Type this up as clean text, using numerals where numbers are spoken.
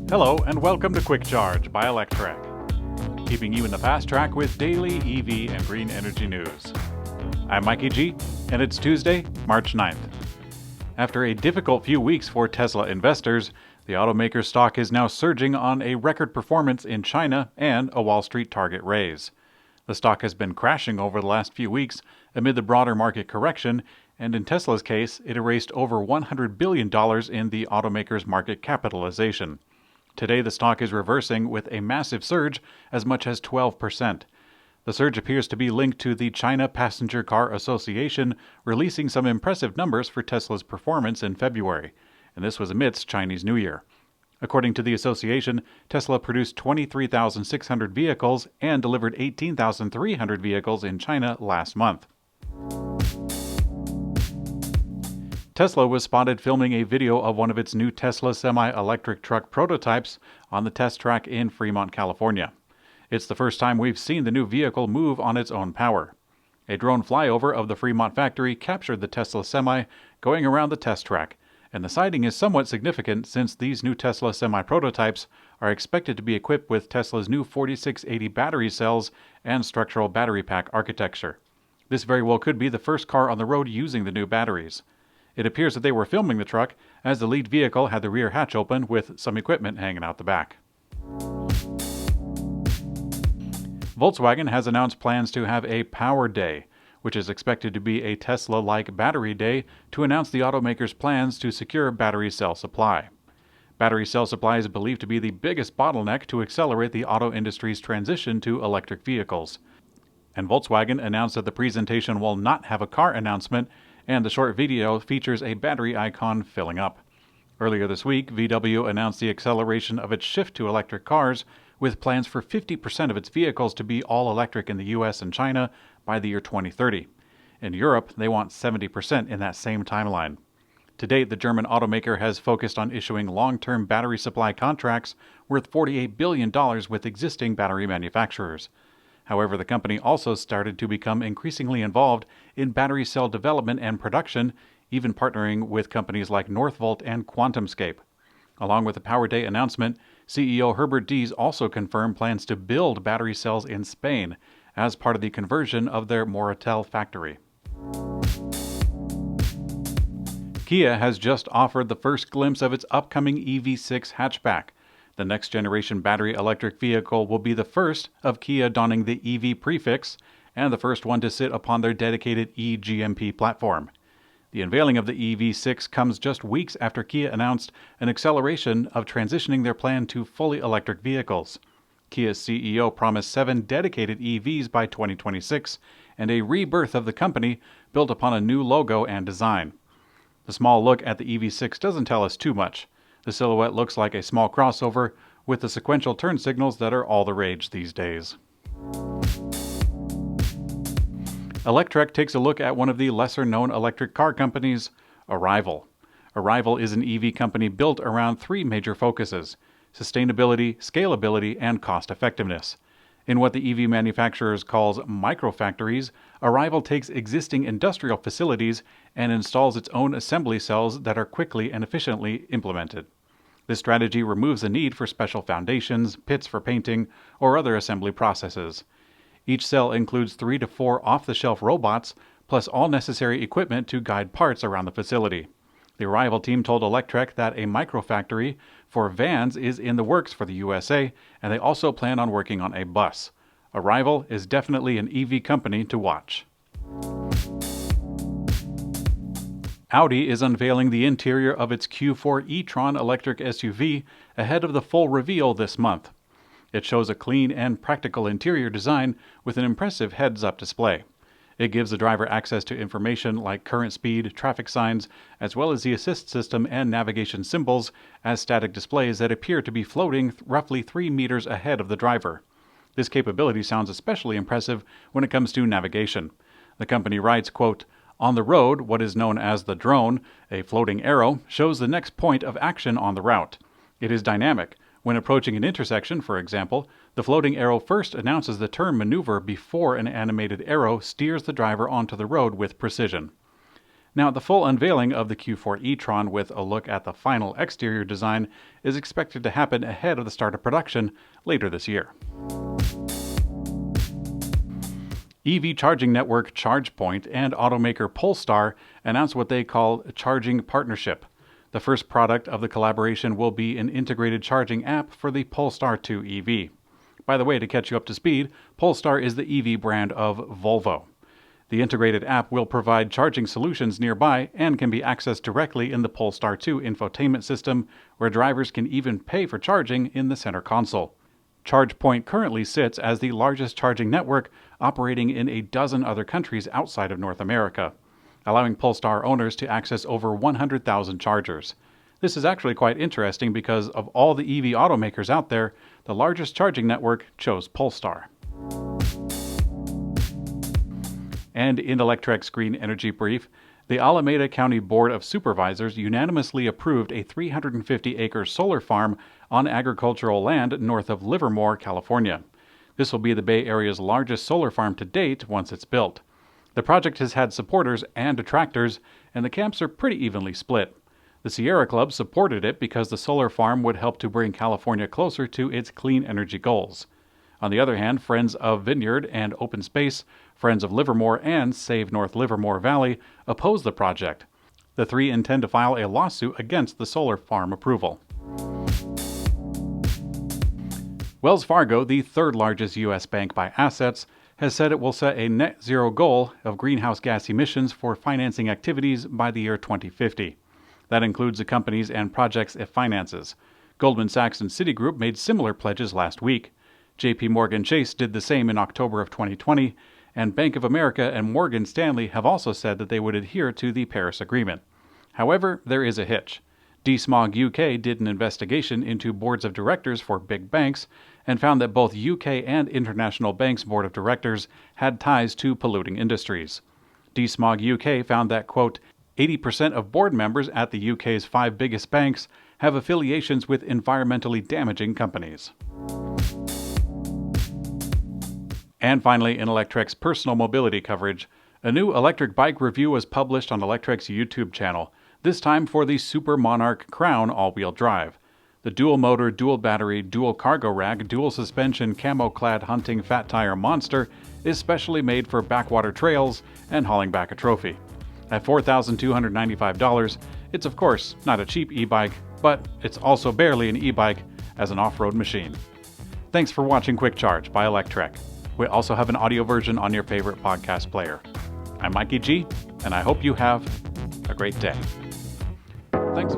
Hello and welcome to Quick Charge by Electrek, keeping you in the fast track with daily EV and green energy news. I'm Mikey G, and it's Tuesday, March 9th. After a difficult few weeks for Tesla investors, the automaker's stock is now surging on a record performance in China and a Wall Street target raise. The stock has been crashing over the last few weeks amid the broader market correction, and in Tesla's case, it erased over $100 billion in the automaker's market capitalization. Today, the stock is reversing with a massive surge, as much as 12%. The surge appears to be linked to the China Passenger Car Association releasing some impressive numbers for Tesla's performance in February, and this was amidst Chinese New Year. According to the association, Tesla produced 23,600 vehicles and delivered 18,300 vehicles in China last month. Tesla was spotted filming a video of one of its new Tesla semi-electric truck prototypes on the test track in Fremont, California. It's the first time we've seen the new vehicle move on its own power. A drone flyover of the Fremont factory captured the Tesla Semi going around the test track, and the sighting is somewhat significant since these new Tesla Semi prototypes are expected to be equipped with Tesla's new 4680 battery cells and structural battery pack architecture. This very well could be the first car on the road using the new batteries. It appears that they were filming the truck as the lead vehicle had the rear hatch open with some equipment hanging out the back. Volkswagen has announced plans to have a Power Day, which is expected to be a Tesla-like battery day to announce the automaker's plans to secure battery cell supply. Battery cell supply is believed to be the biggest bottleneck to accelerate the auto industry's transition to electric vehicles. And Volkswagen announced that the presentation will not have a car announcement, and the short video features a battery icon filling up. Earlier this week, VW announced the acceleration of its shift to electric cars, with plans for 50% of its vehicles to be all electric in the US and China by the year 2030. In Europe, they want 70% in that same timeline. To date, the German automaker has focused on issuing long-term battery supply contracts worth $48 billion with existing battery manufacturers. However, the company also started to become increasingly involved in battery cell development and production, even partnering with companies like Northvolt and QuantumScape. Along with the Power Day announcement, CEO Herbert Diess also confirmed plans to build battery cells in Spain as part of the conversion of their Moratel factory. Kia has just offered the first glimpse of its upcoming EV6 hatchback. The next-generation battery electric vehicle will be the first of Kia donning the EV prefix and the first one to sit upon their dedicated eGMP platform. The unveiling of the EV6 comes just weeks after Kia announced an acceleration of transitioning their plan to fully electric vehicles. Kia's CEO promised 7 dedicated EVs by 2026 and a rebirth of the company built upon a new logo and design. The small look at the EV6 doesn't tell us too much. The silhouette looks like a small crossover with the sequential turn signals that are all the rage these days. Electrek takes a look at one of the lesser-known electric car companies, Arrival. Arrival is an EV company built around 3 major focuses: sustainability, scalability, and cost-effectiveness. In what the EV manufacturers calls microfactories, Arrival takes existing industrial facilities and installs its own assembly cells that are quickly and efficiently implemented. This strategy removes the need for special foundations, pits for painting, or other assembly processes. Each cell includes 3 to 4 off-the-shelf robots, plus all necessary equipment to guide parts around the facility. The Arrival team told Electrek that a microfactory for vans is in the works for the USA, and they also plan on working on a bus. Arrival is definitely an EV company to watch. Audi is unveiling the interior of its Q4 e-tron electric SUV ahead of the full reveal this month. It shows a clean and practical interior design with an impressive heads-up display. It gives the driver access to information like current speed, traffic signs, as well as the assist system and navigation symbols as static displays that appear to be floating roughly 3 meters ahead of the driver. This capability sounds especially impressive when it comes to navigation. The company writes, quote, "On the road, what is known as the drone, a floating arrow, shows the next point of action on the route. It is dynamic. When approaching an intersection, for example, the floating arrow first announces the turn maneuver before an animated arrow steers the driver onto the road with precision." Now, the full unveiling of the Q4 e-tron with a look at the final exterior design is expected to happen ahead of the start of production later this year. EV charging network Chargepoint and automaker Polestar announced what they call a charging partnership. The first product of the collaboration will be an integrated charging app for the Polestar 2 EV. By the way, to catch you up to speed, Polestar is the EV brand of Volvo. The integrated app will provide charging solutions nearby and can be accessed directly in the Polestar 2 infotainment system, where drivers can even pay for charging in the center console. Chargepoint currently sits as the largest charging network, operating in a dozen other countries outside of North America, allowing Polestar owners to access over 100,000 chargers. This is actually quite interesting because of all the EV automakers out there, the largest charging network chose Polestar. And in Electrek's Green Energy Brief, the Alameda County Board of Supervisors unanimously approved a 350-acre solar farm on agricultural land north of Livermore, California. This will be the Bay Area's largest solar farm to date once it's built. The project has had supporters and detractors, and the camps are pretty evenly split. The Sierra Club supported it because the solar farm would help to bring California closer to its clean energy goals. On the other hand, Friends of Vineyard and Open Space, Friends of Livermore, and Save North Livermore Valley oppose the project. The three intend to file a lawsuit against the solar farm approval. Wells Fargo, the third largest U.S. bank by assets, has said it will set a net zero goal of greenhouse gas emissions for financing activities by the year 2050. That includes the companies and projects it finances. Goldman Sachs and Citigroup made similar pledges last week. J.P. Morgan Chase did the same in October of 2020, and Bank of America and Morgan Stanley have also said that they would adhere to the Paris Agreement. However, there is a hitch. DSMOG UK did an investigation into boards of directors for big banks and found that both UK and international banks' board of directors had ties to polluting industries. DSMOG UK found that, quote, 80% of board members at the UK's 5 biggest banks have affiliations with environmentally damaging companies. And finally, in Electrek's personal mobility coverage, a new electric bike review was published on Electrek's YouTube channel, this time for the Super Monarch Crown all-wheel drive. The dual-motor, dual-battery, dual-cargo rack, dual-suspension, camo-clad hunting fat tire monster is specially made for backwater trails and hauling back a trophy. At $4,295, it's of course not a cheap e-bike, but it's also barely an e-bike as an off-road machine. Thanks for watching Quick Charge by Electrek. We also have an audio version on your favorite podcast player. I'm Mikey G, and I hope you have a great day. Thanks.